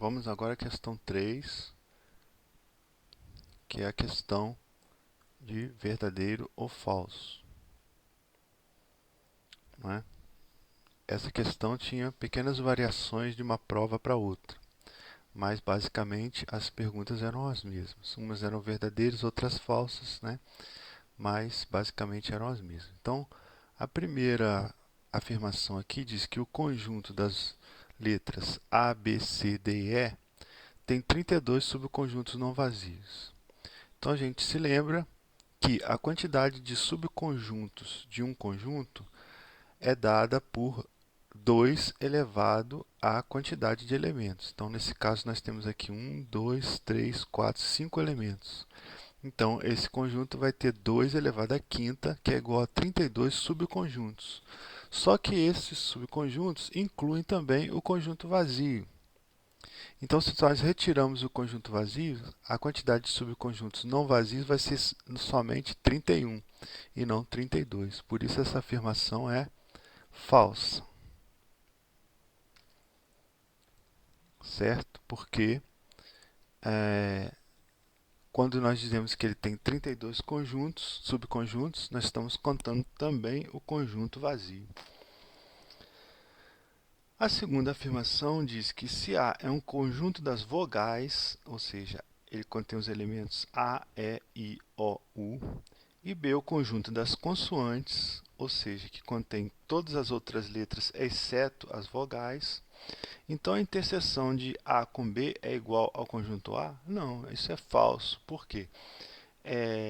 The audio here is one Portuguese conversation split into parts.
Vamos agora à questão 3, que é a questão de verdadeiro ou falso. Não é? Essa questão tinha pequenas variações de uma prova para outra, mas basicamente as perguntas eram as mesmas. Umas eram verdadeiras, outras falsas, né? Mas basicamente eram as mesmas. Então, a primeira afirmação aqui diz que o conjunto das letras A, B, C, D e E tem 32 subconjuntos não vazios. Então, a gente se lembra que a quantidade de subconjuntos de um conjunto é dada por 2 elevado à quantidade de elementos. Então, nesse caso, nós temos aqui 1, 2, 3, 4, 5 elementos. Então, esse conjunto vai ter 2 elevado à quinta, que é igual a 32 subconjuntos. Só que esses subconjuntos incluem também o conjunto vazio. Então, se nós retiramos o conjunto vazio, a quantidade de subconjuntos não vazios vai ser somente 31 e não 32. Por isso, essa afirmação é falsa. Certo? Porque quando nós dizemos que ele tem 32 conjuntos, subconjuntos, nós estamos contando também o conjunto vazio. A segunda afirmação diz que se A é um conjunto das vogais, ou seja, ele contém os elementos A, E, I, O, U, e B o conjunto das consoantes, ou seja, que contém todas as outras letras exceto as vogais, então a interseção de A com B é igual ao conjunto A? Não, isso é falso. Por quê?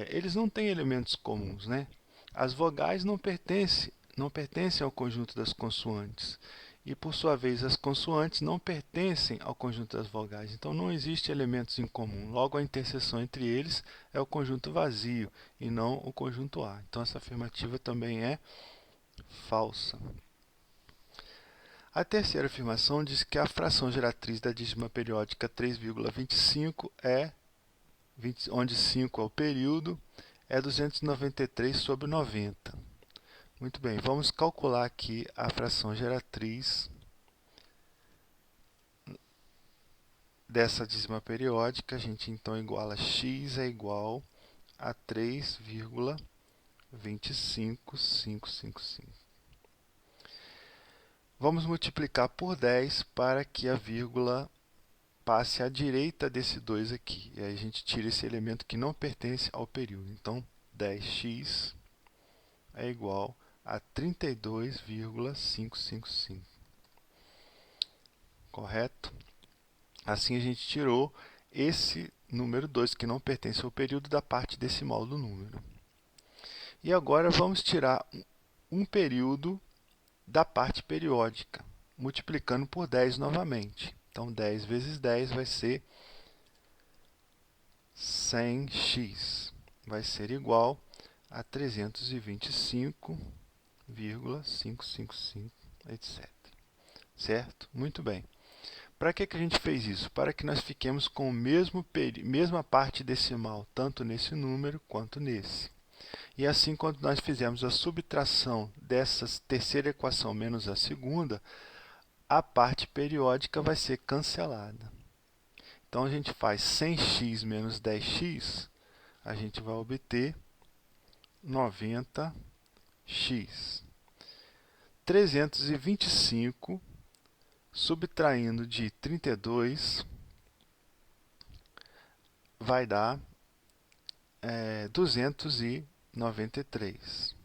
Eles não têm elementos comuns, né? As vogais não pertencem ao conjunto das consoantes. E, por sua vez, as consoantes não pertencem ao conjunto das vogais. Então, não existe elementos em comum. Logo, a interseção entre eles é o conjunto vazio e não o conjunto A. Então, essa afirmativa também é falsa. A terceira afirmação diz que a fração geratriz da dízima periódica 3,25 onde 5 é o período, é 293 sobre 90. Muito bem, vamos calcular aqui a fração geratriz dessa dízima periódica. A gente então iguala x é igual a 3,25555. Vamos multiplicar por 10 para que a vírgula passe à direita desse 2 aqui. E aí a gente tira esse elemento que não pertence ao período. Então, 10x é igual a 32,555. Correto? Assim a gente tirou esse número 2, que não pertence ao período, da parte decimal do número. E agora vamos tirar um período da parte periódica, multiplicando por 10 novamente. Então, 10 vezes 10 vai ser 100x. Vai ser igual a 325,555, etc. Certo? Muito bem. Para que a gente fez isso? Para que nós fiquemos com a mesma parte decimal, tanto nesse número quanto nesse. E assim, quando nós fizermos a subtração dessa terceira equação menos a segunda, a parte periódica vai ser cancelada. Então, a gente faz 100x menos 10x, a gente vai obter 90x. 325 subtraindo de 32 vai dar 293.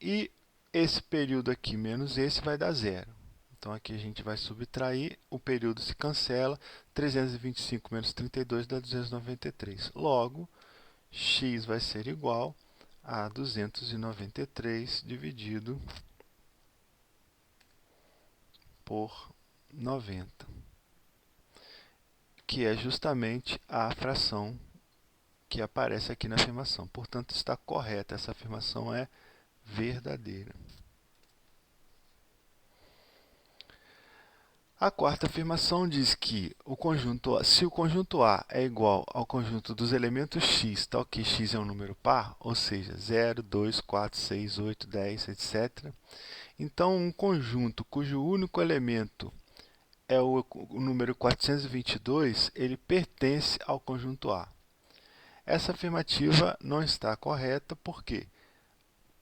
E esse período aqui menos esse vai dar zero. Então, aqui a gente vai subtrair, o período se cancela, 325 menos 32 dá 293. Logo, x vai ser igual a 293 dividido por 90, que é justamente a fração que aparece aqui na afirmação. Portanto, está correta, essa afirmação é verdadeira. A quarta afirmação diz que se o conjunto A é igual ao conjunto dos elementos x, tal que x é um número par, ou seja, 0, 2, 4, 6, 8, 10, etc., então um conjunto cujo único elemento é o número 422, ele pertence ao conjunto A. Essa afirmativa não está correta porque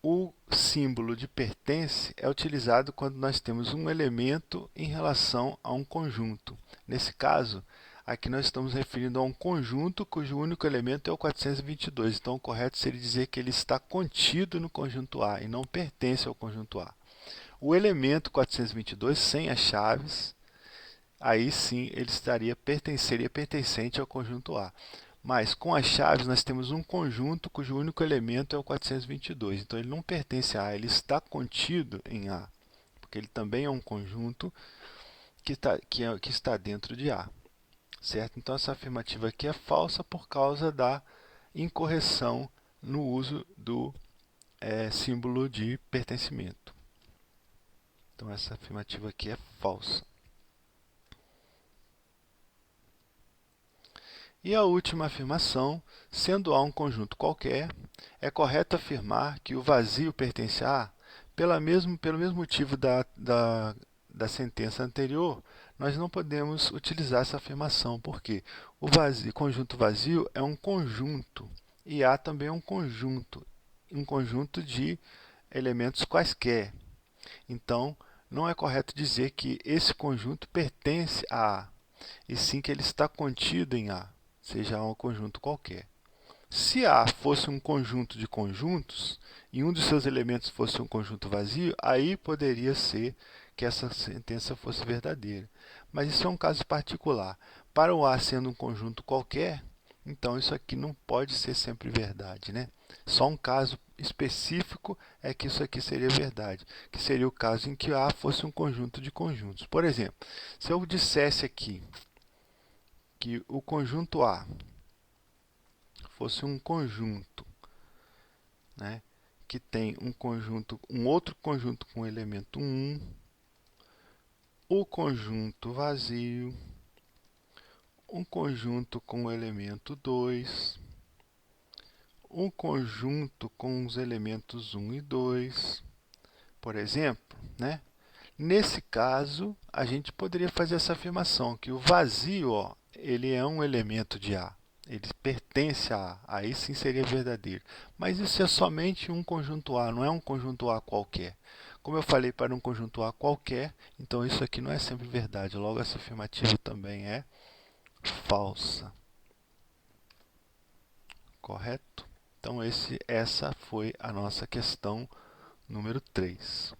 o símbolo de pertence é utilizado quando nós temos um elemento em relação a um conjunto. Nesse caso, aqui nós estamos referindo a um conjunto cujo único elemento é o 422. Então, o correto seria dizer que ele está contido no conjunto A e não pertence ao conjunto A. O elemento 422, sem as chaves, aí sim ele seria pertencente ao conjunto A. Mas com as chaves nós temos um conjunto cujo único elemento é o 422. Então ele não pertence a A, ele está contido em A, porque ele também é um conjunto que está dentro de A. Certo? Então essa afirmativa aqui é falsa por causa da incorreção no uso do símbolo de pertencimento. Então essa afirmativa aqui é falsa. E a última afirmação, sendo A um conjunto qualquer, é correto afirmar que o vazio pertence a A. Pelo mesmo motivo da sentença anterior, nós não podemos utilizar essa afirmação, porque o conjunto vazio é um conjunto, e A também é um conjunto de elementos quaisquer. Então, não é correto dizer que esse conjunto pertence a A, e sim que ele está contido em A, seja um conjunto qualquer. Se A fosse um conjunto de conjuntos e um dos seus elementos fosse um conjunto vazio, aí poderia ser que essa sentença fosse verdadeira. Mas isso é um caso particular. Para o A sendo um conjunto qualquer, então isso aqui não pode ser sempre verdade, né? Só um caso específico é que isso aqui seria verdade, que seria o caso em que A fosse um conjunto de conjuntos. Por exemplo, se eu dissesse aqui que o conjunto A fosse um conjunto, né, que tem um outro conjunto com o elemento 1, o conjunto vazio, um conjunto com o elemento 2, um conjunto com os elementos 1 e 2, por exemplo, né? Nesse caso, a gente poderia fazer essa afirmação, que o vazio, ó, ele é um elemento de A. Ele pertence a A. Aí sim seria verdadeiro. Mas isso é somente um conjunto A, não é um conjunto A qualquer. Como eu falei para um conjunto A qualquer, então isso aqui não é sempre verdade. Logo, essa afirmativa também é falsa. Correto? Então, essa foi a nossa questão número 3.